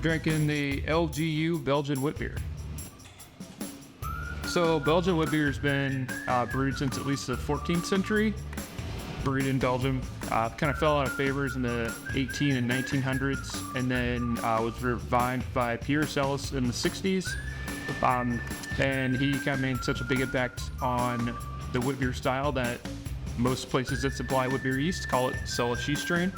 drinking the LGU Belgian Witbier. So Belgian Witbier has been brewed since at least the 14th century. Brewed in Belgium, kind of fell out of favors in the 18 and 1900s, and then was revived by Pierre Celis in the 60s. And he kind of made such a big impact on the Witbier style that most places that supply Witbier yeast call it Celis yeast strain.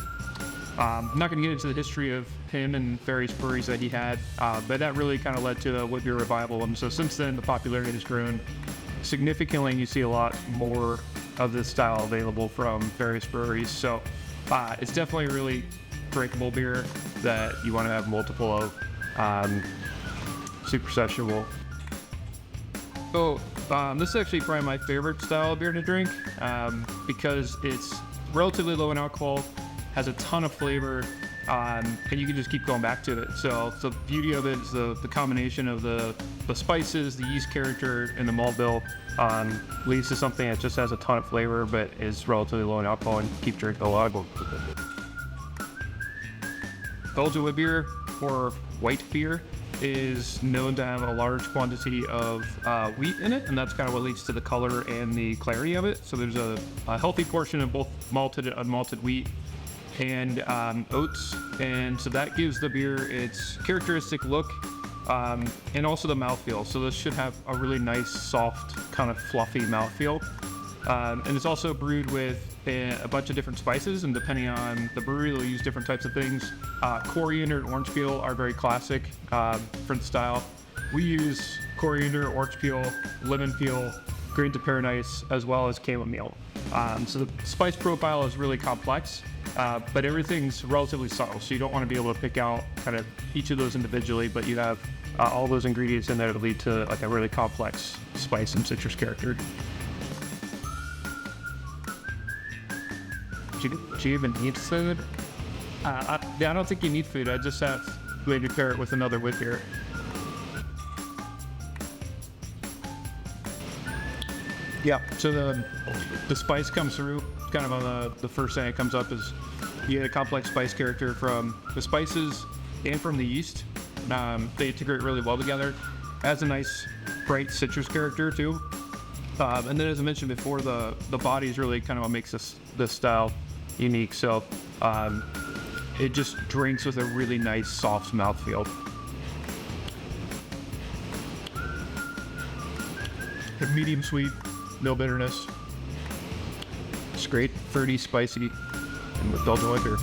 I'm not going to get into the history of him and various breweries that he had, but that really kind of led to the Witbier revival. And so since then, the popularity has grown significantly, and you see a lot more of this style available from various breweries. So it's definitely a really drinkable beer that you want to have multiple of. Super sessionable. So this is actually probably my favorite style of beer to drink because it's relatively low in alcohol, has a ton of flavor, and you can just keep going back to it. So the beauty of it is the combination of the spices, the yeast character, and the malt bill leads to something that just has a ton of flavor but is relatively low in alcohol and keep drinking a lot of it. Belgian Witbier, or white beer, is known to have a large quantity of wheat in it, and that's kind of what leads to the color and the clarity of it. So there's a healthy portion of both malted and unmalted wheat and oats, and so that gives the beer its characteristic look and also the mouthfeel. So this should have a really nice, soft, kind of fluffy mouthfeel. And it's also brewed with a bunch of different spices, and depending on the brewery, they'll use different types of things. Coriander and orange peel are very classic for the style. We use coriander, orange peel, lemon peel, grains of paradise, as well as chamomile. So the spice profile is really complex, but everything's relatively subtle, so you don't want to be able to pick out kind of each of those individually, but you have all those ingredients in there to lead to like a really complex spice and citrus character. Do you even need food? I don't think you need food. I just have to maybe pair it with another Witbier. Yeah, so the spice comes through kind of on the first thing that comes up is you get a complex spice character from the spices and from the yeast. They integrate really well together. It has a nice bright citrus character too. And then as I mentioned before, the body is really kind of what makes this style unique. So it just drinks with a really nice soft mouthfeel. Medium sweet, no bitterness. It's great, fruity, spicy, and with Belgian Witbier.